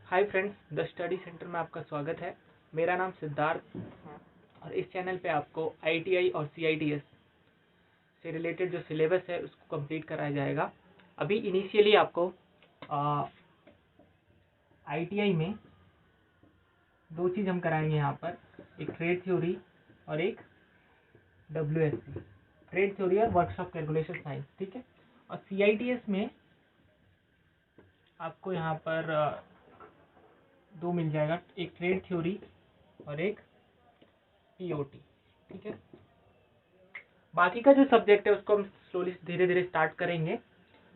Hi friends, the study centre में आपका स्वागत है। मेरा नाम सिद्धार्थ है और इस चैनल पे आपको आईटीआई और सीआईटीएस से रिलेटेड जो सिलेबस है उसको कंप्लीट कराया जाएगा। अभी इनिशियली आपको आईटीआई में दो चीज़ हम कराएंगे यहाँ पर, एक ट्रेड थ्योरी और एक डब्ल्यूएससी, ट्रेड थ्योरी और वर्कशॉप कैलकुलेशन साइंस, ठीक है। और सीआईटीएस में आपको यहाँ पर दो मिल जाएगा, एक ट्रेड थ्योरी और एक पीओटी, ठीक है। बाकी का जो सब्जेक्ट है उसको हम स्लोली धीरे धीरे स्टार्ट करेंगे,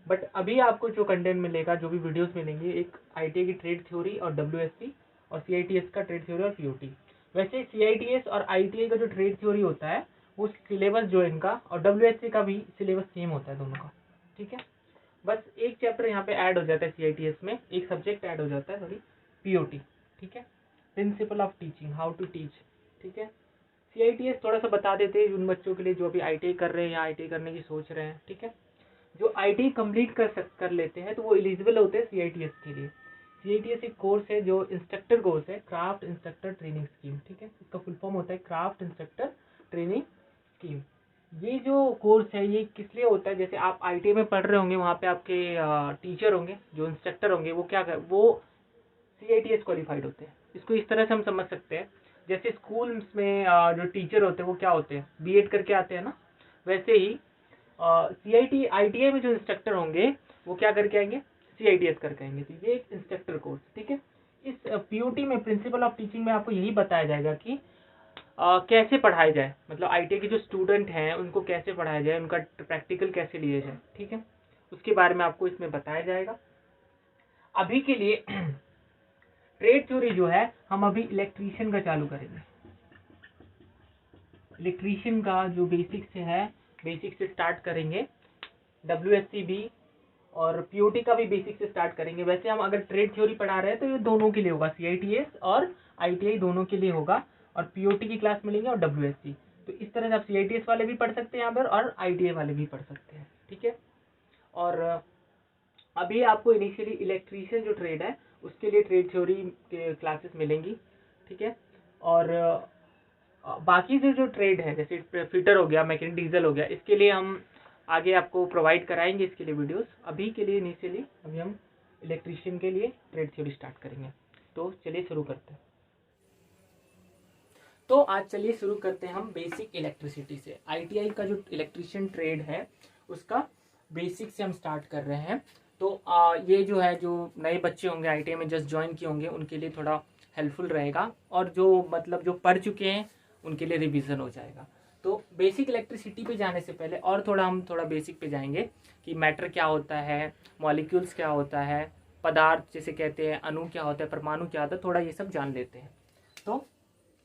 बट अभी आपको जो कंटेंट मिलेगा, जो भी वीडियोस मिलेंगे, एक आईटीआई की ट्रेड थ्योरी और डब्ल्यूएससी और सीआईटीएस का ट्रेड थ्योरी और पीओटी। वैसे सीआईटीएस और आईटीआई का जो ट्रेड थ्योरी होता है वो सिलेबस जो इनका और डब्ल्यूएससी का भी सिलेबस सेम होता है दोनों का, ठीक है। बस एक चैप्टर यहाँ पे ऐड हो जाता है सीआईटीएस में, एक सब्जेक्ट ऐड हो जाता है, सॉरी, पीओटी, ठीक है, principle of teaching, how to teach, ठीक है। सीआईटीएस थोड़ा सा बता देते हैं उन बच्चों के लिए जो अभी आईटीआई कर रहे हैं या आईटीआई करने की सोच रहे हैं, ठीक है। जो आईटीआई कंप्लीट कर लेते हैं तो वो एलिजिबल होते हैं सीआईटीएस के लिए। सीआईटीएस एक कोर्स है जो इंस्ट्रक्टर कोर्स है, क्राफ्ट इंस्ट्रक्टर ट्रेनिंग स्कीम, ठीक है। इसका फुल फॉर्म होता है क्राफ्ट इंस्ट्रक्टर ट्रेनिंग स्कीम। ये जो कोर्स है ये किस लिए होता है, जैसे आप आईटीआई में पढ़ रहे होंगे, वहाँ पे आपके टीचर होंगे, जो इंस्ट्रक्टर होंगे, वो सीआईटीएस क्वालिफाइड होते हैं। इसको इस तरह से हम समझ सकते हैं, जैसे स्कूल में जो टीचर होते हैं वो क्या होते हैं, बीएड करके आते हैं ना, वैसे ही सीआईटी आईटीआई में जो इंस्ट्रक्टर होंगे वो क्या करके आएंगे, सीआईटीएस करके आएंगे। तो ये एक इंस्ट्रक्टर कोर्स, ठीक है। इस पीओटी में, प्रिंसिपल ऑफ टीचिंग में, आपको यही बताया जाएगा कि कैसे पढ़ाया जाए, मतलब आईटीआई के जो स्टूडेंट हैं उनको कैसे पढ़ाया जाए, उनका प्रैक्टिकल कैसे लिया जाए, ठीक है, उसके बारे में आपको इसमें बताया जाएगा। अभी के लिए ट्रेड थ्योरी जो है हम अभी इलेक्ट्रीशियन का चालू करेंगे। इलेक्ट्रीशियन का जो बेसिक से है, बेसिक से स्टार्ट करेंगे। डब्ल्यूएससी भी और पीओटी का भी बेसिक से स्टार्ट करेंगे। वैसे हम अगर ट्रेड थ्योरी पढ़ा रहे हैं तो ये दोनों के लिए होगा, सीआईटीएस और आईटीआई दोनों के लिए होगा, और पीओटी की क्लास मिलेंगे और डब्ल्यूएससी। तो इस तरह से आप सीआईटीएस वाले भी पढ़ सकते हैं यहाँ पर और आईटीआई वाले भी पढ़ सकते हैं, ठीक है। और अभी आपको इनिशियली इलेक्ट्रीशियन जो ट्रेड है उसके लिए ट्रेड थ्योरी के क्लासेस मिलेंगी, ठीक है। और बाकी जो ट्रेड है, जैसे फिटर हो गया, मैकेनिक डीजल हो गया, इसके लिए हम आगे आपको प्रोवाइड कराएंगे इसके लिए वीडियोस। अभी के लिए इनिशियली अभी हम इलेक्ट्रीशियन के लिए ट्रेड थ्योरी स्टार्ट करेंगे। तो चलिए शुरू करते हैं। तो आज चलिए शुरू करते हैं हम बेसिक इलेक्ट्रिसिटी से। आईटीआई का जो इलेक्ट्रीशियन ट्रेड है उसका बेसिक से हम स्टार्ट कर रहे हैं। तो ये जो है, जो नए बच्चे होंगे आईटीआई में जस्ट ज्वाइन किए होंगे, उनके लिए थोड़ा हेल्पफुल रहेगा, और जो मतलब जो पढ़ चुके हैं उनके लिए रिवीजन हो जाएगा। तो बेसिक इलेक्ट्रिसिटी पे जाने से पहले और हम थोड़ा बेसिक पे जाएंगे कि मैटर क्या होता है, मॉलिक्यूल्स क्या होता है, पदार्थ जैसे कहते हैं, अणु क्या होता है, परमाणु क्या होता है, थोड़ा ये सब जान लेते हैं। तो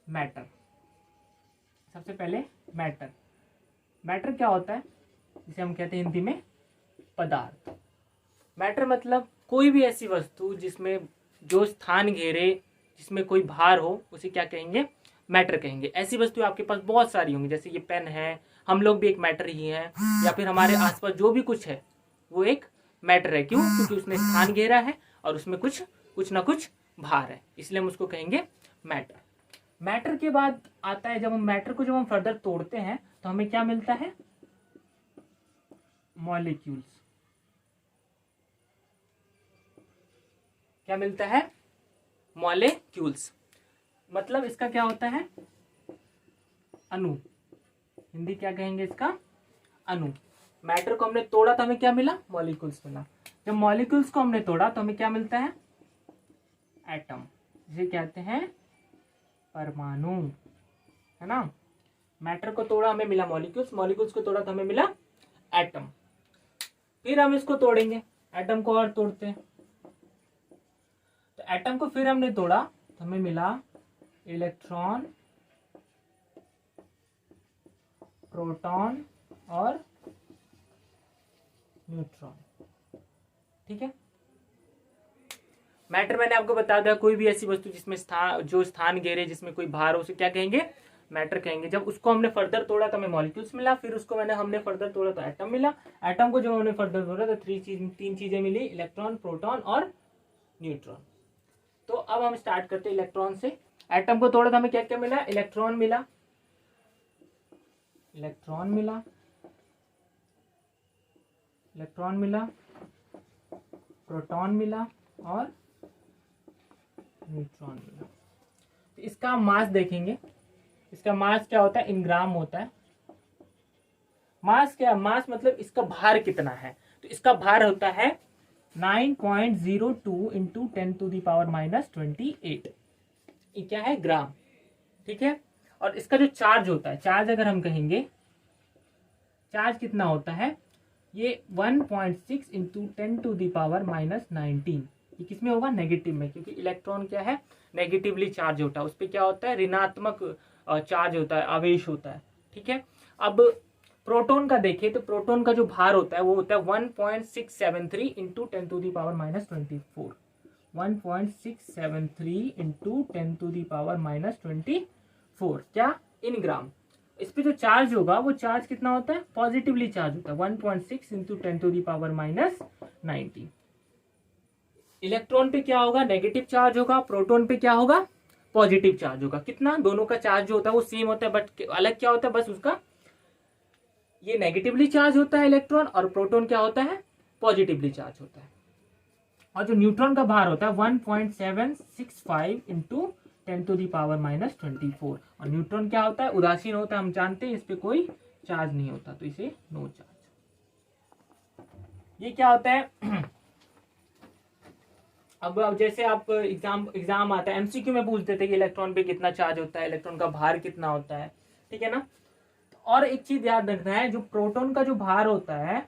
मैटर, सबसे पहले मैटर क्या होता है, जिसे हम कहते हैं हिंदी में पदार्थ। मैटर मतलब कोई भी ऐसी वस्तु जिसमें जो स्थान घेरे, जिसमें कोई भार हो, उसे क्या कहेंगे, मैटर कहेंगे। ऐसी वस्तु आपके पास बहुत सारी होंगी, जैसे ये पेन है, हम लोग भी एक मैटर ही हैं, या फिर हमारे आसपास जो भी कुछ है वो एक मैटर है। क्यों? क्योंकि उसने स्थान घेरा है और उसमें कुछ ना कुछ भार है, इसलिए हम उसको कहेंगे मैटर। मैटर के बाद आता है, जब हम फर्दर तोड़ते हैं तो हमें क्या मिलता है, मॉलिक्यूल्स। क्या मिलता है, मॉलिक्यूल्स। मतलब इसका क्या होता है, अणु। हिंदी क्या कहेंगे इसका, अणु। मैटर को हमने तोड़ा तो हमें क्या मिला, मॉलिक्यूल्स मिला। जब मॉलिक्यूल्स को हमने तोड़ा तो हमें क्या मिलता है, एटम, जिसे कहते हैं परमाणु, है ना। मैटर को तोड़ा हमें मिला मॉलिक्यूल्स, मॉलिक्यूल्स को तोड़ा तो हमें मिला एटम। फिर हम इसको तोड़ेंगे, एटम को और तोड़ते हैं, तो एटम को फिर हमने तोड़ा तो हमें मिला इलेक्ट्रॉन, प्रोटॉन और न्यूट्रॉन, ठीक है। मैटर मैंने आपको बता दिया, कोई भी ऐसी वस्तु जिसमें स्थान घेरे, जिसमें कोई भार हो, उसे क्या कहेंगे, मैटर कहेंगे। जब उसको हमने फर्दर तोड़ा तो हमें मॉलिक्यूल्स मिला, फिर उसको हमने फर्दर तोड़ा तो एटम मिला। एटम को जब हमने फर्दर तोड़ा तो तीन चीजें मिली, इलेक्ट्रॉन, प्रोटॉन और न्यूट्रॉन। तो अब हम स्टार्ट करते हैं इलेक्ट्रॉन से। एटम को तोड़ा तो हमें क्या क्या मिला, इलेक्ट्रॉन मिला, इलेक्ट्रॉन मिला, इलेक्ट्रॉन मिला, प्रोटॉन मिला और न्यूट्रॉन मिला। तो इसका मास देखेंगे, इसका मास क्या होता है, इन ग्राम होता है। मास क्या, मास मतलब इसका भार कितना है, तो इसका भार होता है 9.02 इंटू 10⁻⁻28। ये क्या है, ग्राम, ठीक है। और इसका जो चार्ज होता है, चार्ज अगर हम कहेंगे, चार्ज कितना होता है, ये 1.6 इंटू 10⁻⁻19। ये किसमें होगा, नेगेटिव में, क्योंकि इलेक्ट्रॉन क्या है, नेगेटिवली चार्ज होता है, उस पर क्या होता है, ऋणात्मक चार्ज होता है, आवेश होता है, ठीक है। अब प्रोटॉन का देखें तो प्रोटॉन का जो भार होता है वो होता है 1.673 इंटू 10⁻⁻24। 1.673 इंटू 10⁻⁻24 क्या, इन ग्राम। इस पे जो चार्ज होगा वो चार्ज कितना होता है, पॉजिटिवली चार्ज होता है, 1.6 इंटू 10⁻⁻19। इलेक्ट्रॉन पे क्या होगा, नेगेटिव चार्ज होगा, प्रोटॉन पे क्या होगा, पॉजिटिव चार्ज होगा। कितना, दोनों का चार्ज जो होता है वो सेम होता है, बट अलग क्या होता है, बस उसका ये नेगेटिवली चार्ज होता है इलेक्ट्रॉन, और प्रोटॉन क्या होता है, पॉजिटिवली चार्ज होता है। और जो न्यूट्रॉन का भार होता है 1.765 इंटू 10⁻⁻24। और न्यूट्रॉन क्या होता है, उदासीन होता है, हम जानते हैं, इस पे कोई चार्ज नहीं होता, तो इसे नो चार्ज। ये क्या होता है अब जैसे आप एग्जाम आता है, एमसीक्यू में पूछते थे कि इलेक्ट्रॉन पे कितना चार्ज होता है, इलेक्ट्रॉन का भार कितना होता है, ठीक है ना। और एक चीज याद रखना है, जो प्रोटॉन का जो भार होता है,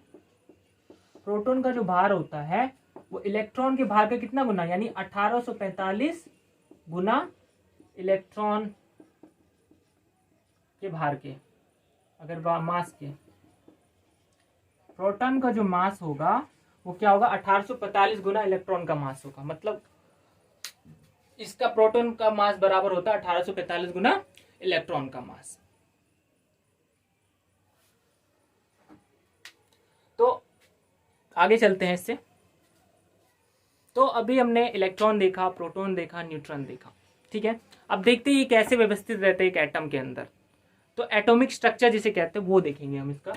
प्रोटॉन का जो भार होता है वो इलेक्ट्रॉन के भार का कितना गुना, यानी 1845 गुना इलेक्ट्रॉन के भार के, अगर मास के, प्रोटॉन का जो मास होगा वो क्या होगा, 1845 गुना इलेक्ट्रॉन का मास होगा। मतलब इसका प्रोटॉन का मास बराबर होता है 1845 गुना इलेक्ट्रॉन का मास। तो आगे चलते हैं इससे। तो अभी हमने इलेक्ट्रॉन देखा, प्रोटॉन देखा, न्यूट्रॉन देखा, ठीक है। अब देखते हैं ये कैसे व्यवस्थित रहते हैं एक एटम के अंदर। तो एटॉमिक स्ट्रक्चर जिसे कहते हैं वो देखेंगे हम इसका।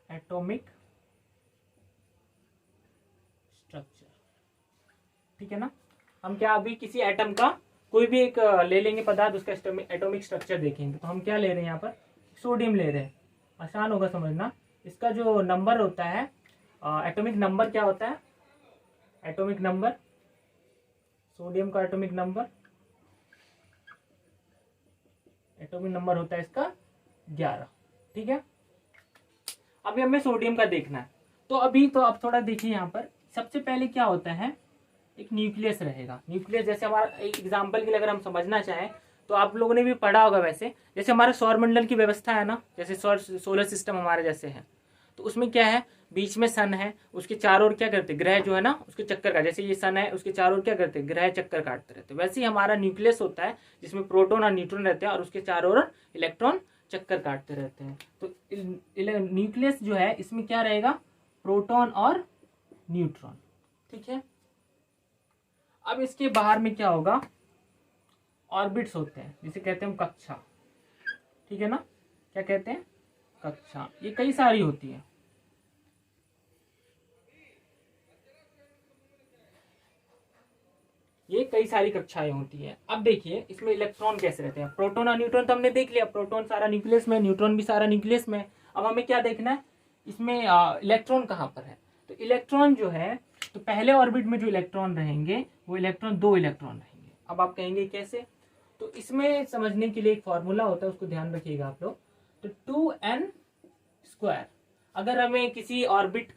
एटॉमिक स्ट्रक्चर, ठीक है ना। हम क्या अभी किसी एटम का कोई भी एक ले लेंगे पदार्थ, उसका एटॉमिक स्ट्रक्चर देखेंगे। तो हम क्या ले रहे हैं यहाँ पर, सोडियम ले रहे हैं, आसान होगा समझना। इसका जो नंबर होता है, एटॉमिक नंबर क्या होता है, एटॉमिक नंबर, सोडियम का एटॉमिक नंबर, एटॉमिक नंबर होता है इसका 11, ठीक है। अभी हमें सोडियम का देखना है। तो अभी तो अब थोड़ा देखिए यहाँ पर, सबसे पहले क्या होता है, एक न्यूक्लियस रहेगा। न्यूक्लियस जैसे हमारा एक एग्जांपल के लिए अगर हम समझना चाहें तो आप लोगों ने भी पढ़ा होगा, वैसे जैसे हमारा सौरमंडल की व्यवस्था है ना, जैसे सोलर सिस्टम हमारे जैसे है, तो उसमें क्या है, बीच में सन है, उसके चारों ओर क्या करते, ग्रह जो है ना उसके चक्कर का, जैसे ये सन है उसके चारों ओर क्या करते, ग्रह चक्कर काटते रहते। वैसे ही हमारा न्यूक्लियस होता है जिसमें प्रोटॉन और न्यूट्रॉन रहते हैं और उसके चारों ओर इलेक्ट्रॉन चक्कर काटते रहते हैं। तो न्यूक्लियस जो है इसमें क्या रहेगा, प्रोटॉन और न्यूट्रॉन, ठीक है। अब इसके बाहर में क्या होगा, ऑर्बिट्स होते हैं, जिसे कहते हैं हम कक्षा, ठीक है ना। क्या कहते हैं, कक्षा। ये कई सारी होती है, ये कई सारी कक्षाएं होती है। अब देखिए इसमें इलेक्ट्रॉन कैसे रहते हैं। प्रोटॉन और न्यूट्रॉन तो हमने देख लिया, प्रोटॉन सारा न्यूक्लियस में, न्यूट्रॉन भी सारा न्यूक्लियस में। अब हमें क्या देखना है, इसमें इलेक्ट्रॉन कहाँ पर है। तो इलेक्ट्रॉन जो है, तो पहले ऑर्बिट में जो इलेक्ट्रॉन रहेंगे वो इलेक्ट्रॉन, 2 इलेक्ट्रॉन रहेंगे। अब आप कहेंगे कैसे, तो इसमें समझने के लिए एक फॉर्मूला होता है, उसको ध्यान रखिएगा आप लोग। तो 2n², अगर हमें किसी ऑर्बिट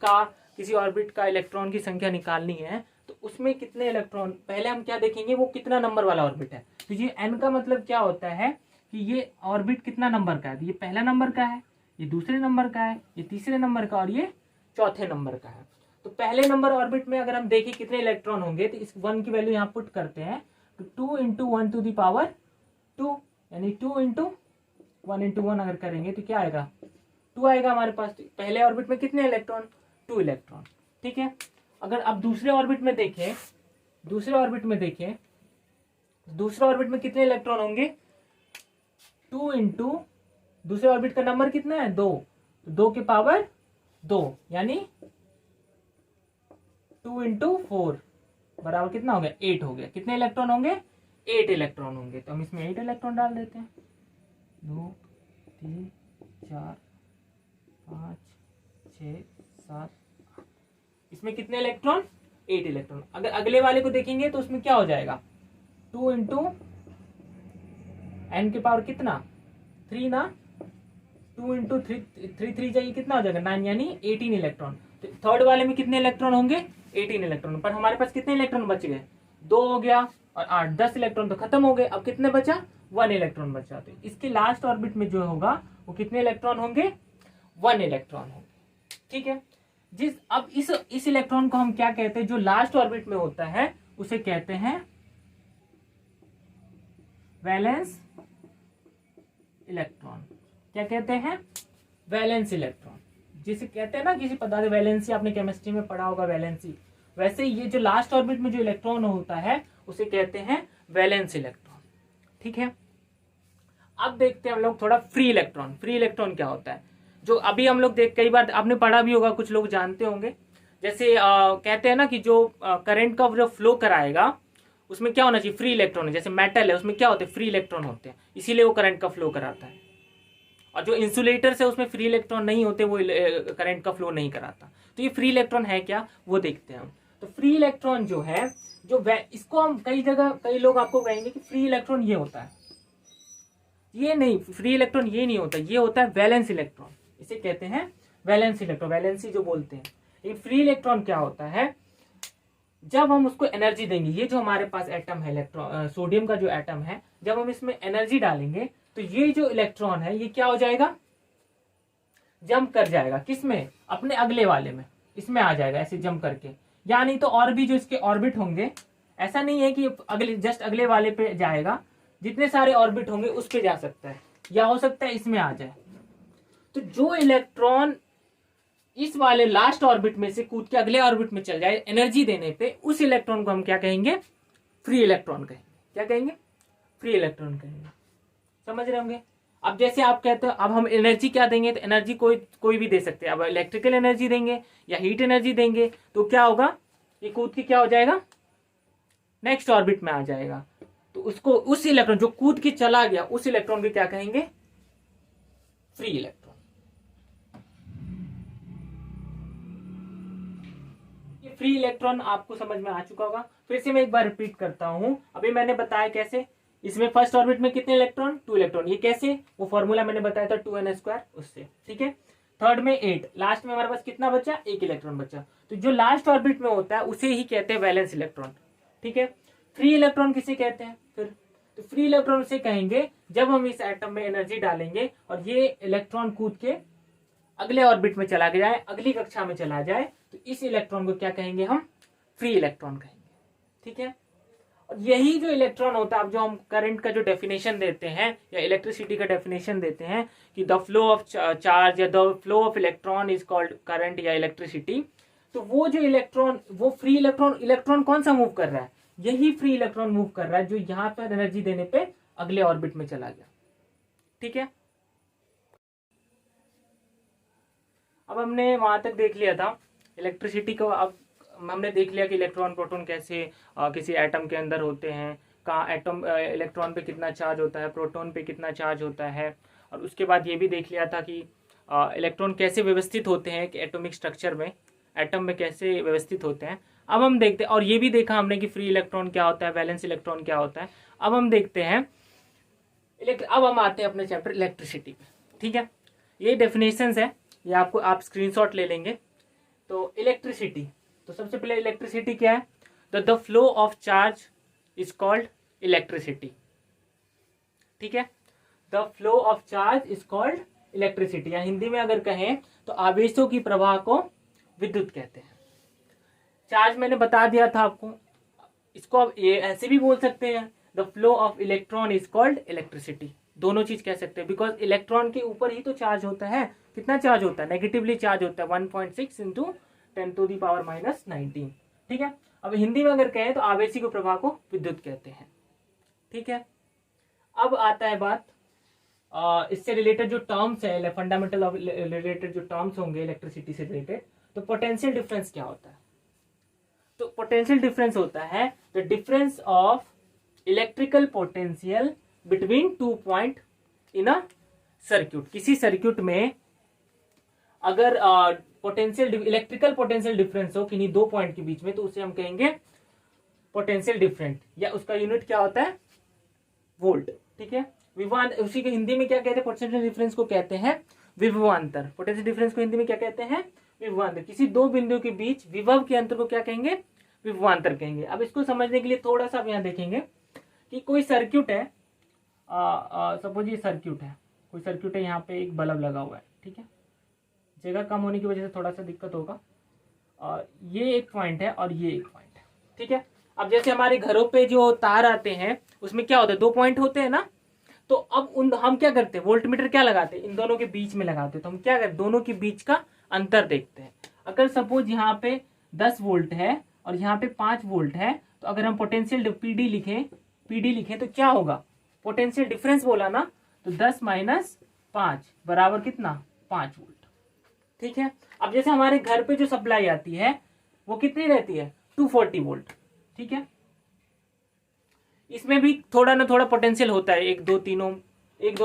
का इलेक्ट्रॉन की संख्या निकालनी है तो उसमें कितने इलेक्ट्रॉन, पहले हम क्या देखेंगे, वो कितना नंबर वाला ऑर्बिट है। तो ये n का मतलब क्या होता है कि ये ऑर्बिट कितना नंबर का है। तो ये पहला नंबर का है, ये दूसरे नंबर का है, ये तीसरे नंबर का, और ये चौथे नंबर का है। तो पहले नंबर ऑर्बिट में अगर हम देखें कितने इलेक्ट्रॉन होंगे, तो इस 1 की वैल्यू यहाँ पुट करते हैं, तो 2 × 10⁻², यानी 2 × 1 × 1 अगर करेंगे तो क्या आएगा, 2 आएगा हमारे पास। तो पहले ऑर्बिट में कितने इलेक्ट्रॉन, 2 इलेक्ट्रॉन, ठीक है। अगर आप दूसरे ऑर्बिट में देखें, दूसरे ऑर्बिट में देखें, दूसरे ऑर्बिट में कितने इलेक्ट्रॉन होंगे? 2 इंटू दूसरे ऑर्बिट का नंबर कितना है? 2, तो 2 की पावर 2 यानी 2 इंटू 4 बराबर कितना हो गया? 8 हो गया। कितने इलेक्ट्रॉन होंगे? 8 इलेक्ट्रॉन होंगे। तो हम इसमें 8 इलेक्ट्रॉन डाल देते हैं। 2 3 4 5 6 7, इसमें कितने इलेक्ट्रॉन? 8 इलेक्ट्रॉन। अगर अगले वाले को देखेंगे तो उसमें क्या हो जाएगा? 2 इंटू एन के पावर कितना? 3 ना। 2 इंटू 3 जाइए कितना हो जाएगा? 9 यानी 18 इलेक्ट्रॉन। तो थर्ड वाले में कितने इलेक्ट्रॉन होंगे? 18 इलेक्ट्रॉन। पर हमारे पास कितने इलेक्ट्रॉन बच गए? 2 हो गया और 8, 10 इलेक्ट्रॉन तो खत्म हो गए। अब कितने बचा? 1 इलेक्ट्रॉन बचा। तो इसके लास्ट ऑर्बिट में जो होगा वो कितने इलेक्ट्रॉन होंगे? 1 इलेक्ट्रॉन होंगे। ठीक है। अब इस इलेक्ट्रॉन को हम क्या कहते हैं? जो लास्ट ऑर्बिट में होता है उसे कहते हैं वैलेंस इलेक्ट्रॉन। क्या कहते हैं? Valence electron. जिसे कहते हैं ना किसी पदार्थ वैलेंसी, आपने केमिस्ट्री में पढ़ा होगा वैलेंसी। वैसे ये जो लास्ट ऑर्बिट में जो इलेक्ट्रॉन होता है उसे कहते हैं वैलेंस इलेक्ट्रॉन। ठीक है। अब देखते हैं हम लोग थोड़ा फ्री इलेक्ट्रॉन। फ्री इलेक्ट्रॉन क्या होता है? जो अभी हम लोग कई बार आपने पढ़ा भी होगा, कुछ लोग जानते होंगे। जैसे कहते हैं ना कि जो करंट का जो फ्लो कराएगा उसमें क्या होना चाहिए? Free electron. जैसे मेटल है उसमें क्या होते हैं? फ्री इलेक्ट्रॉन होते हैं, इसीलिए वो करंट का फ्लो कराता है। और जो इंसुलेटर्स है उसमें फ्री इलेक्ट्रॉन नहीं होते, वो करंट का फ्लो नहीं कराता। तो ये फ्री इलेक्ट्रॉन है क्या, वो देखते हैं हम। तो फ्री इलेक्ट्रॉन जो है, इसको हम कई जगह कई लोग आपको कहेंगे कि फ्री इलेक्ट्रॉन ये होता है। ये नहीं, फ्री इलेक्ट्रॉन ये नहीं होता, ये होता है वैलेंस इलेक्ट्रॉन। इसे कहते हैं वैलेंस इलेक्ट्रॉन, वैलेंसी जो बोलते हैं। ये फ्री इलेक्ट्रॉन क्या होता है? जब हम उसको एनर्जी देंगे, ये जो हमारे पास एटम है इलेक्ट्रॉन, सोडियम का जो एटम है, जब हम इसमें एनर्जी डालेंगे तो ये जो इलेक्ट्रॉन है ये क्या हो जाएगा? जंप कर जाएगा। किसमें? अपने अगले वाले में, इसमें आ जाएगा ऐसे जंप करके। या नहीं तो और भी जो इसके ऑर्बिट होंगे, ऐसा नहीं है कि जस्ट अगले वाले पे जाएगा, जितने सारे ऑर्बिट होंगे उस पे जा सकता है, या हो सकता है इसमें आ जाए। तो जो इलेक्ट्रॉन इस वाले लास्ट ऑर्बिट में से कूद के अगले ऑर्बिट में चल जाए एनर्जी देने पे, उस इलेक्ट्रॉन को हम क्या कहेंगे? फ्री इलेक्ट्रॉन कहेंगे। क्या कहेंगे? फ्री इलेक्ट्रॉन कहेंगे। समझ रहे होंगे? अब जैसे आप कहते हो अब हम एनर्जी क्या देंगे, तो एनर्जी कोई भी दे सकते हैं। अब इलेक्ट्रिकल एनर्जी देंगे या हीट एनर्जी देंगे तो क्या होगा? ये कूद के क्या हो जाएगा? नेक्स्ट ऑर्बिट में आ जाएगा। तो उसको, उस इलेक्ट्रॉन जो कूद के चला गया, उस इलेक्ट्रॉन को क्या कहेंगे? Free electron. ये फ्री इलेक्ट्रॉन आपको समझ में आ चुका होगा। फिर से मैं एक बार रिपीट करता हूं। अभी मैंने बताया कैसे, इसमें फर्स्ट ऑर्बिट में कितने इलेक्ट्रॉन? 2 इलेक्ट्रॉन। ये कैसे? वो फॉर्मूला मैंने बताया था 2n², उससे। ठीक है। थर्ड में 8, लास्ट में हमारे पास कितना बचा? 1 इलेक्ट्रॉन बचा। तो जो लास्ट ऑर्बिट में होता है उसे ही कहते हैं वैलेंस इलेक्ट्रॉन। ठीक है। फ्री इलेक्ट्रॉन किसे कहते हैं फिर? तो फ्री इलेक्ट्रॉन उसे कहेंगे जब हम इस एटम में एनर्जी डालेंगे और ये इलेक्ट्रॉन कूद के अगले ऑर्बिट में चला जाए, अगली कक्षा में चला जाए, तो इस इलेक्ट्रॉन को क्या कहेंगे? हम फ्री इलेक्ट्रॉन कहेंगे। ठीक है। और यही जो इलेक्ट्रॉन होता है, अब जो हम करंट का जो डेफिनेशन देते हैं या इलेक्ट्रिसिटी का डेफिनेशन देते हैं कि द फ्लो ऑफ चार्ज या the flow of electron is called current या इलेक्ट्रिसिटी, तो वो जो इलेक्ट्रॉन, वो फ्री इलेक्ट्रॉन कौन सा मूव कर रहा है? यही फ्री इलेक्ट्रॉन मूव कर रहा है जो यहां पर एनर्जी देने पे अगले ऑर्बिट में चला गया। ठीक है। अब हमने वहां तक देख लिया था इलेक्ट्रिसिटी को। अब हमने देख लिया कि इलेक्ट्रॉन प्रोटॉन कैसे किसी एटम के अंदर होते हैं, कहाँ एटम इलेक्ट्रॉन पे कितना चार्ज होता है, प्रोटॉन पे कितना चार्ज होता है। और उसके बाद ये भी देख लिया था कि इलेक्ट्रॉन कैसे व्यवस्थित होते हैं कि एटॉमिक स्ट्रक्चर में, एटम में कैसे व्यवस्थित होते हैं। अब हम देखते हैं, और ये भी देखा हमने कि फ्री इलेक्ट्रॉन क्या होता है, वैलेंस इलेक्ट्रॉन क्या होता है। अब हम देखते हैं, अब हम आते हैं अपने चैप्टर इलेक्ट्रिसिटी पे। ठीक है। ये डेफिनेशंस है, ये आपको आप स्क्रीनशॉट ले लेंगे। तो इलेक्ट्रिसिटी, तो सबसे पहले इलेक्ट्रिसिटी क्या है? The flow of charge is called electricity. ठीक है। The flow of charge is called electricity, या हिंदी में अगर कहें तो आवेशों की प्रवाह को विद्युत कहते हैं। चार्ज मैंने बता दिया था आपको, इसको आप ये ऐसे भी बोल सकते हैं, the flow of electron is called electricity. दोनों चीज कह सकते हैं, बिकॉज इलेक्ट्रॉन के ऊपर ही तो चार्ज होता है। कितना चार्ज होता है? नेगेटिवली चार्ज होता है 1.6 इंटू 10⁻⁻⁹ ठीक है। अब हिंदी में अगर कहें तो आवेशी को प्रवाह को विद्युत कहते हैं, ठीक है। अब आता है बात इससे रिलेटेड जो टर्म्स है, फंडामेंटल रिलेटेड जो टर्म्स होंगे इलेक्ट्रिसिटी से रिलेटेड, तो पोटेंशियल डिफरेंस क्या होता है? तो पोटेंशियल डिफरेंस होता है the difference of electrical potential between 2 point in a circuit. किसी सर्क्यूट में अगर पोटेंशियल इलेक्ट्रिकल पोटेंशियल डिफरेंस हो किन्हीं 2 पॉइंट के बीच में, तो उसे हम कहेंगे पोटेंशियल डिफरेंस, या उसका यूनिट क्या होता है? वोल्ट, ठीक है। विभवांतर, उसी के हिंदी में क्या कहते हैं? पोटेंशियल डिफरेंस को कहते हैं विभवांतर। पोटेंशियल डिफरेंस को हिंदी में क्या कहते हैं? विभवांतर। किसी 2 बिंदुओं के बीच विभव के अंतर को क्या कहेंगे? विभवांतर कहेंगे। अब इसको समझने के लिए थोड़ा सा आप यहाँ देखेंगे कि कोई सर्क्यूट है, सपोज ये सर्क्यूट है, कोई सर्क्यूट है, यहाँ पे एक बल्ब लगा हुआ है, ठीक है। जगह कम होने की वजह से थोड़ा सा दिक्कत होगा। और ये एक पॉइंट है और ये एक पॉइंट है, ठीक है। अब जैसे हमारे घरों पे जो तार आते हैं उसमें क्या होता है? 2 पॉइंट होते हैं ना। तो अब हम क्या करते हैं? वोल्टमीटर क्या लगाते हैं? इन दोनों के बीच में लगाते हैं। तो हम क्या करते हैं? दोनों के बीच का अंतर देखते हैं। अगर सपोज यहाँ पे 10 वोल्ट है और यहाँ पे 5 वोल्ट है, तो अगर हम पोटेंशियल पीडी लिखें तो क्या होगा? पोटेंशियल डिफरेंस बोला ना, तो 10 - 5 बराबर कितना? 5 वोल्ट, ठीक है। अब जैसे हमारे घर पे जो सप्लाई आती है वो कितनी रहती है? 240 वोल्ट, ठीक है। इसमें भी थोड़ा ना थोड़ा पोटेंशियल होता है, 1 2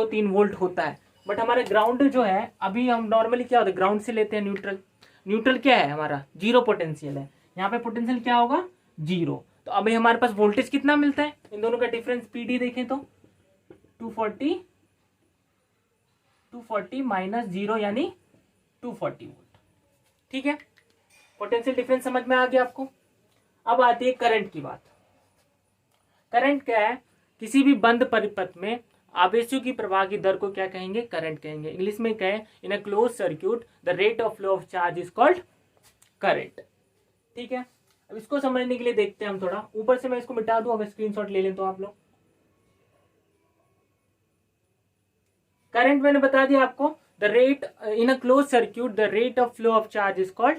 3 वोल्ट होता है। बट हमारे ग्राउंड जो है, अभी हम नॉर्मली क्या होता है? ग्राउंड से लेते हैं न्यूट्रल क्या है हमारा? 0 पोटेंशियल है। यहाँ पे पोटेंशियल क्या होगा? 0। तो अभी हमारे पास वोल्टेज कितना मिलता है? इन दोनों का डिफरेंस पीडी देखें तो 240 - 0 यानी 240 वोल्ट, ठीक है। पोटेंशियल डिफरेंस समझ में आ गया आपको। अब आती है करंट की बात। करंट क्या है? किसी भी बंद परिपथ में आवेशों की प्रवाह की दर को क्या कहेंगे? करंट कहेंगे। इंग्लिश में कहें, in a close circuit the rate of flow of charge is called current, ठीक है। अब इसको समझने के लिए देखते हैं हम थोड़ा। ऊपर से मैं इसको मिटा दूं, अगर स्क्रीनशॉट ले लें तो आप लोग। करंट मैंने बता दिया आपको, the rate in a close circuit the rate of flow of charge is called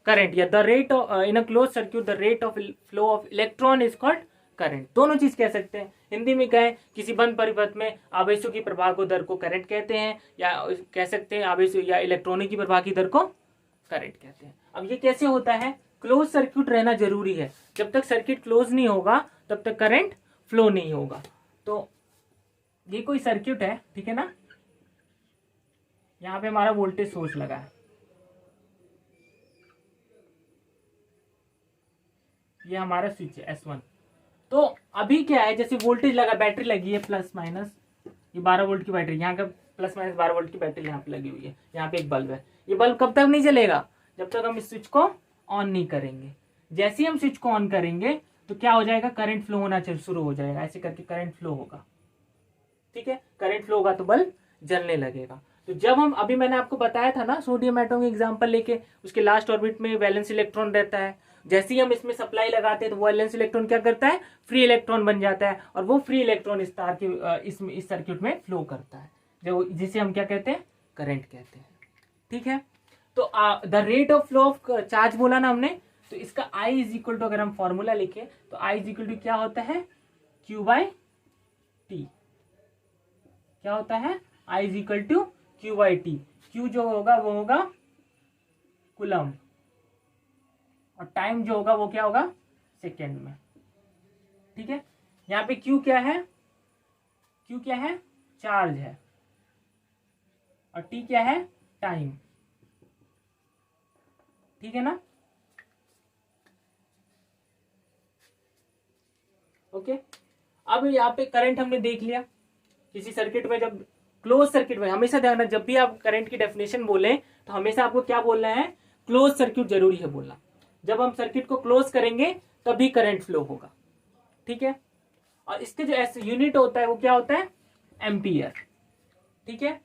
current, या the rate of in a close circuit the rate of flow of electron is called current. दोनों चीज कह सकते हैं। हिंदी में कहें, किसी बंद परिपथ में आवेशों की प्रवाह को दर को करंट कहते हैं, या कह सकते हैं आवेशों या इलेक्ट्रॉनों की प्रवाह की दर को करंट कहते हैं। अब ये कैसे होता है? क्लोज सर्क्यूट रहना जरूरी है। जब तक सर्किट क्लोज नहीं होगा तब तक करंट फ्लो नहीं होगा। तो ये कोई सर्किट है, ठीक है ना। यहाँ पे हमारा वोल्टेज सोर्स लगा है, ये हमारा स्विच है S1। तो अभी क्या है, जैसे वोल्टेज लगा, बैटरी लगी है प्लस माइनस, ये 12 वोल्ट की बैटरी, यहाँ का प्लस माइनस 12 वोल्ट की बैटरी यहाँ पे लगी हुई है। यहाँ पे एक बल्ब है। ये बल्ब कब तक नहीं चलेगा? जब तक हम इस स्विच को ऑन नहीं करेंगे। जैसे ही हम स्विच को ऑन करेंगे तो क्या हो जाएगा? करंट फ्लो होना शुरू हो जाएगा। ऐसे करके करंट फ्लो होगा, ठीक है। करंट फ्लो होगा तो बल्ब जलने लगेगा। तो जब हम, अभी मैंने आपको बताया था ना सोडियम एटम का एग्जांपल लेके, उसके लास्ट ऑर्बिट में वैलेंस इलेक्ट्रॉन रहता है। जैसे ही हम इसमें सप्लाई लगाते हैं तो वो वैलेंस इलेक्ट्रॉन क्या करता है? फ्री इलेक्ट्रॉन बन जाता है, और वो फ्री इलेक्ट्रॉन इस तार के इस सर्किट में फ्लो करता है, जो जिसे हम क्या कहते हैं? करंट कहते हैं, ठीक है। तो the rate of flow of charge बोला ना हमने, तो इसका I इज इक्वल टू, अगर हम फॉर्मूला लिखे तो I इज इक्वल टू क्या होता है? Q/T। क्या होता है? I is equal to Q/T। Q जो होगा वो होगा कूलम, और टाइम जो होगा वो क्या होगा? सेकेंड में, ठीक है। यहाँ पे Q क्या है? Q क्या है? चार्ज है, और T क्या है? टाइम, ठीक है ना। ओके। अब यहाँ पे करंट हमने देख लिया। किसी सर्किट में, जब क्लोज सर्किट में, हमेशा ध्यान रखना, जब भी आप करंट की डेफिनेशन बोले तो हमेशा आपको क्या बोलना है? क्लोज सर्किट जरूरी है बोलना। जब हम सर्किट को क्लोज करेंगे तभी करंट फ्लो होगा, ठीक है। और इसके जो यूनिट होता है वो क्या होता है? एम्पियर, ठीक है।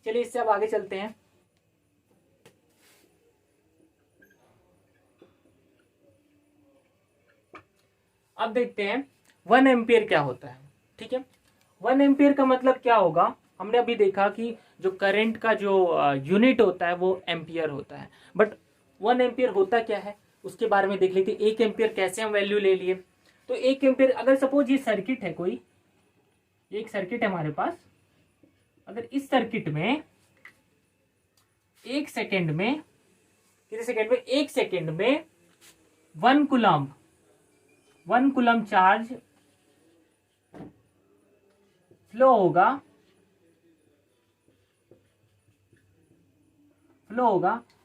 चलिए इससे अब आगे चलते हैं। अब देखते हैं 1 एम्पियर क्या होता है, ठीक है। 1 एम्पियर का मतलब क्या होगा? हमने अभी देखा कि जो करंट का जो यूनिट होता है वो एम्पियर होता है, बट 1 एम्पियर होता क्या है उसके बारे में देख लेते हैं। 1 एम्पियर कैसे हम वैल्यू ले लिए। तो 1 एम्पियर, अगर सपोज ये सर्किट है, कोई एक सर्किट है हमारे पास, अगर इस सर्किट में 1 सेकेंड में, कितने सेकेंड में, 1 सेकेंड में 1 कूलम चार्ज फ्लो होगा,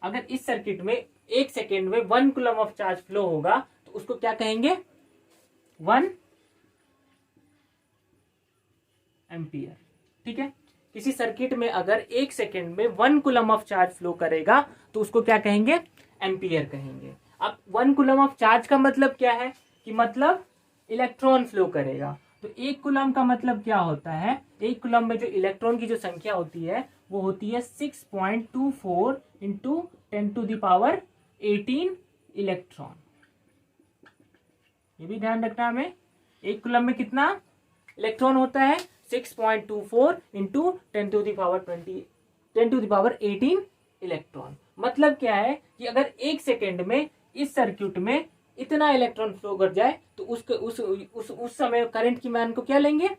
अगर इस सर्किट में 1 सेकेंड में 1 कूलम ऑफ चार्ज फ्लो होगा तो उसको क्या कहेंगे, 1 एम्पियर। ठीक है, किसी सर्किट में अगर 1 सेकेंड में 1 कूलम ऑफ चार्ज फ्लो करेगा तो उसको क्या कहेंगे, एम्पियर कहेंगे। अब 1 कूलम ऑफ चार्ज का मतलब क्या है, कि मतलब इलेक्ट्रॉन फ्लो करेगा। तो 1 कूलम का मतलब क्या होता है, 1 कूलम में जो इलेक्ट्रॉन की जो संख्या होती है वो होती है 6.24 इंटू 10⁻18 इलेक्ट्रॉन। ये भी ध्यान रखना हमें, 1 कूलम में कितना इलेक्ट्रॉन होता है, 6.24 इंटू 10⁻18 इलेक्ट्रॉन। मतलब क्या है कि अगर 1 सेकेंड में इस सर्किट में इतना इलेक्ट्रॉन फ्लो कर जाए तो उस समय करंट की मान को क्या लेंगे,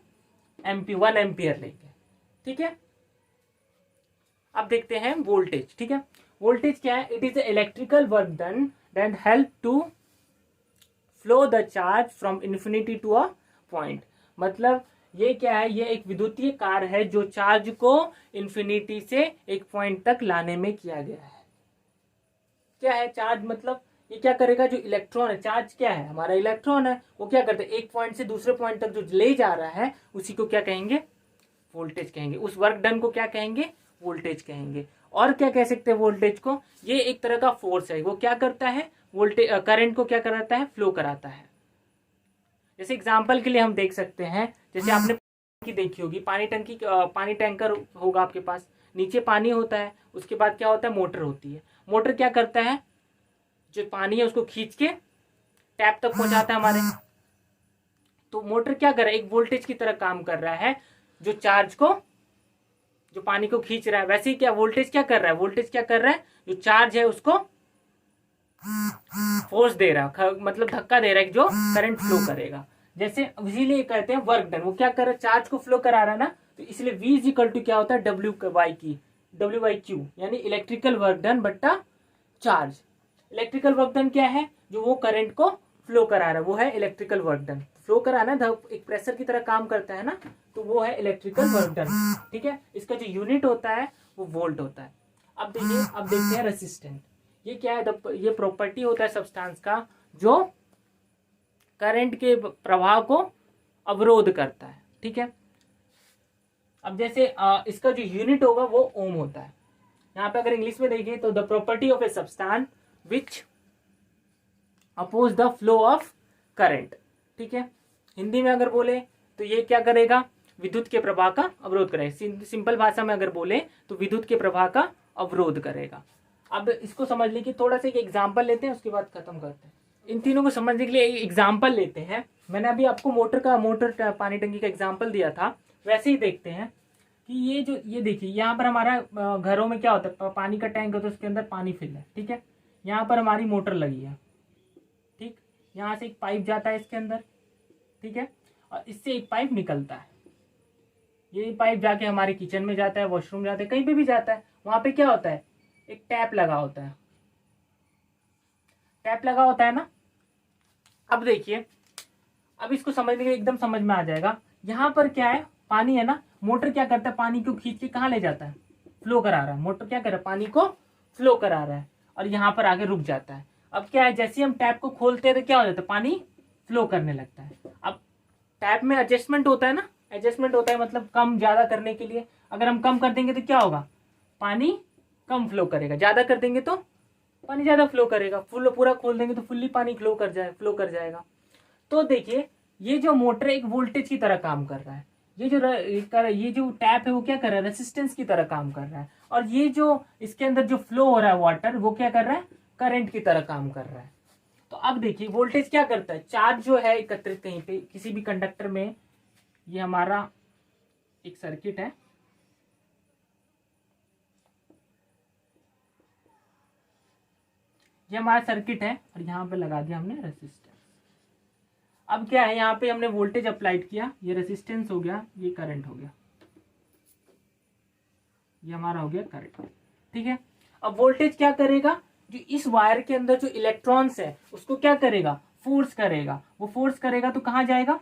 1 एम्पियर लेंगे। ठीक है, अब देखते हैं वोल्टेज। ठीक है, वोल्टेज क्या है, it is electrical work done that help to flow the charge from infinity to a point. मतलब ये क्या है, ये एक विद्युतीय कार्य है जो चार्ज को इन्फिनिटी से एक पॉइंट तक लाने में किया गया है। क्या है चार्ज, मतलब ये क्या करेगा, जो इलेक्ट्रॉन है, चार्ज क्या है, हमारा इलेक्ट्रॉन है, वो क्या करता है, एक पॉइंट से दूसरे पॉइंट तक जो ले जा रहा है उसी को क्या कहेंगे, वोल्टेज कहेंगे। उस वर्क डन को क्या कहेंगे, वोल्टेज कहेंगे। और क्या कह सकते हैं वोल्टेज को, ये एक तरह का फोर्स है, वो क्या करता है, वोल्टेज करंट को क्या कराता है, फ्लो कराता है। जैसे एग्जांपल के लिए हम देख सकते हैं, जैसे आपने टंकी देखी होगी, पानी टैंकर होगा आपके पास, नीचे पानी होता है, उसके बाद क्या होता है, मोटर होती है। मोटर क्या करता है, जो पानी है उसको खींच के टैप तक पहुंचाता है हमारे। तो मोटर क्या कर रहा है, एक वोल्टेज की तरह काम कर रहा है, जो चार्ज को, जो पानी को खींच रहा है। वैसे ही क्या वोल्टेज क्या कर रहा है, वोल्टेज क्या कर रहा है, जो चार्ज है उसको फोर्स दे रहा है, मतलब धक्का दे रहा है जो करंट फ्लो करेगा। जैसे इसीलिए कहते हैं वर्क डन, वो क्या कर रहा है, चार्ज को फ्लो करा रहा है ना, तो इसलिए V इज इक्वल टू क्या होता है, W/Q, यानी इलेक्ट्रिकल वर्क डन बट्टा चार्ज। इलेक्ट्रिकल वर्क डन क्या है, जो वो करंट को फ्लो करा रहा है, वो है इलेक्ट्रिकल वर्क डन। फ्लो कराना एक प्रेशर की तरह काम करता है ना, तो वो है इलेक्ट्रिकल वर्क डन। ठीक है, इसका जो यूनिट होता है वो वोल्ट होता है। अब देखिए, अब देखते हैं रेसिस्टेंट। ये क्या है, ये प्रॉपर्टी होता है सब्सटेंस का जो करंट के प्रवाह को अवरोध करता है। ठीक है, अब जैसे इसका जो यूनिट होगा वो ओम होता है। यहाँ पे अगर इंग्लिश में देखिए तो the property of a substance which oppose the flow of current. ठीक है, हिंदी में अगर बोले तो ये क्या करेगा, विद्युत के प्रवाह का अवरोध करेगा। सिंपल भाषा में अगर बोले तो विद्युत के प्रवाह का अवरोध करेगा। अब इसको समझने की थोड़ा सा एक एग्जाम्पल लेते हैं, उसके बाद खत्म करते हैं। इन तीनों को समझने के लिए एक एग्जाम्पल लेते हैं। मैंने अभी आपको मोटर पानी टंकी का एग्जाम्पल दिया था, वैसे ही देखते हैं कि ये देखिए, यहाँ पर हमारा घरों में क्या होता है, पानी का टैंक होता है, उसके अंदर पानी फिल है। ठीक है, यहाँ पर हमारी मोटर लगी है। ठीक, यहाँ से एक पाइप जाता है इसके अंदर। ठीक है, और इससे एक पाइप निकलता है। ये पाइप जाके हमारे किचन में जाता है, वॉशरूम जाता है, कहीं पे भी जाता है। वहां पे क्या होता है, एक टैप लगा होता है, टैप लगा होता है ना। अब देखिए, अब इसको समझने के लिए एकदम समझ में आ जाएगा। यहाँ पर क्या है, पानी है ना, मोटर क्या करता है, पानी को खींच के कहाँ ले जाता है, फ्लो करा रहा है। मोटर क्या कर रहा है, पानी को फ्लो करा रहा है, और यहाँ पर आगे रुक जाता है। अब क्या है, जैसे हम टैप को खोलते हैं तो क्या हो जाता है, पानी फ्लो करने लगता है। अब टैप में एडजस्टमेंट होता है ना, एडजस्टमेंट होता है मतलब कम ज्यादा करने के लिए। अगर हम कम कर देंगे तो क्या होगा, पानी कम फ्लो करेगा, ज्यादा कर देंगे तो पानी ज्यादा फ्लो करेगा। पूरा खोल देंगे तो फुल्ली पानी फ्लो कर जाएगा। तो देखिए, ये जो मोटर एक वोल्टेज की तरह काम कर रहा है, ये जो टैप है वो क्या कर रहा है, रेसिस्टेंस की तरह काम कर रहा है। और ये जो इसके अंदर जो फ्लो हो रहा है वाटर, वो क्या कर रहा है, करंट की तरह काम कर रहा है। तो अब देखिए, वोल्टेज क्या करता है, चार्ज जो है एकत्रित कहीं पे किसी भी कंडक्टर में, ये हमारा एक सर्किट है, ये हमारा सर्किट है और यहाँ पे लगा दिया हमने रेसिस्टेंस। अब क्या है, यहाँ पे हमने वोल्टेज अप्लाइड किया, ये रेसिस्टेंस हो गया, ये करंट हो गया, ये हमारा हो गया करंट। ठीक है, अब वोल्टेज क्या करेगा, जो इस वायर के अंदर जो इलेक्ट्रॉन्स है उसको क्या करेगा, फोर्स करेगा। वो फोर्स करेगा तो कहाँ जाएगा,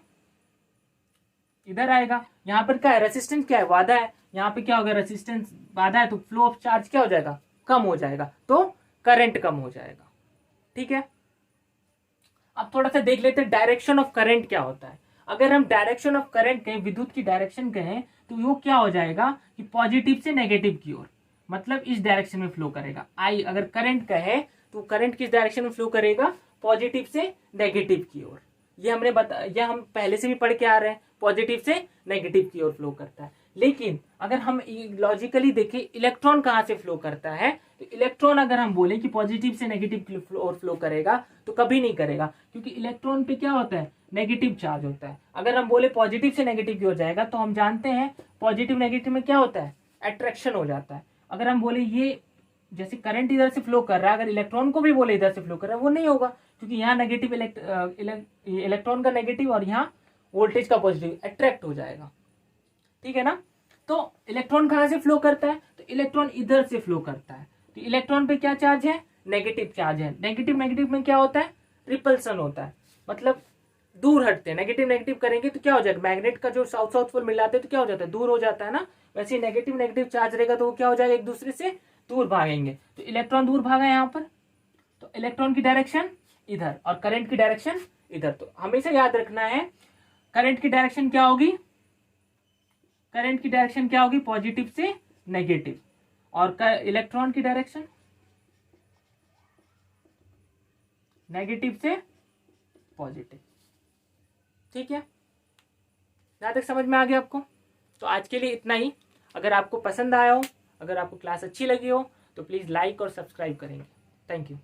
इधर आएगा। यहाँ पर क्या है, रेसिस्टेंस क्या है, बाधा है। यहाँ पे क्या होगा, रेसिस्टेंस बाधा है तो फ्लो ऑफ चार्ज क्या हो जाएगा, कम हो जाएगा, तो करंट कम हो जाएगा। ठीक है, अब थोड़ा सा देख लेते हैं डायरेक्शन ऑफ करंट क्या होता है। अगर हम डायरेक्शन ऑफ करंट कहें, विद्युत की डायरेक्शन कहें, तो वो क्या हो जाएगा कि पॉजिटिव से नेगेटिव की ओर, मतलब इस डायरेक्शन में फ्लो करेगा। आई अगर करंट कहे तो करंट किस डायरेक्शन में फ्लो करेगा, पॉजिटिव से नेगेटिव की ओर। ये हम पहले से भी पढ़ के आ रहे हैं, पॉजिटिव से नेगेटिव की ओर फ्लो करता है। लेकिन अगर हम लॉजिकली देखें इलेक्ट्रॉन कहाँ से फ्लो करता है, तो इलेक्ट्रॉन अगर हम बोले कि पॉजिटिव से नेगेटिव की ओर फ्लो करेगा तो कभी नहीं करेगा, क्योंकि इलेक्ट्रॉन पे क्या होता है, नेगेटिव चार्ज होता है। अगर हम बोले पॉजिटिव से नेगेटिव की ओर जाएगा तो हम जानते हैं पॉजिटिव नेगेटिव में क्या होता है, अट्रैक्शन हो जाता है। अगर हम बोले ये जैसे करंट इधर से फ्लो कर रहा है, अगर इलेक्ट्रॉन को भी बोले इधर से फ्लो कर रहा है, वो नहीं होगा, क्योंकि यहाँ नेगेटिव इलेक्ट्रॉन का नेगेटिव और यहाँ वोल्टेज का पॉजिटिव अट्रैक्ट हो जाएगा। ठीक है ना, तो इलेक्ट्रॉन कहाँ से फ्लो करता है, तो इलेक्ट्रॉन इधर से फ्लो करता है। तो इलेक्ट्रॉन पे क्या चार्ज है, नेगेटिव चार्ज है। नेगेटिव नेगेटिव में क्या होता है, रिपल्सन होता है, मतलब दूर हटते हैं। नेगेटिव नेगेटिव करेंगे तो क्या हो जाएगा, मैग्नेट का जो साउथ साउथ पोल मिलाते हैं तो क्या हो जाता है, दूर हो जाता है ना। वैसे नेगेटिव नेगेटिव चार्ज रहेगा तो वो क्या हो जाएगा, एक दूसरे से दूर भागेंगे। तो इलेक्ट्रॉन दूर भागा यहाँ पर, तो इलेक्ट्रॉन की डायरेक्शन इधर और करंट की डायरेक्शन इधर। तो हमेशा याद रखना है करंट की डायरेक्शन क्या होगी, करंट की डायरेक्शन क्या होगी, पॉजिटिव से नेगेटिव, और इलेक्ट्रॉन की डायरेक्शन नेगेटिव से पॉजिटिव। ठीक है, यहां तक समझ में आ गया आपको। तो आज के लिए इतना ही। अगर आपको पसंद आया हो, अगर आपको क्लास अच्छी लगी हो तो प्लीज लाइक और सब्सक्राइब करेंगे। Thank you.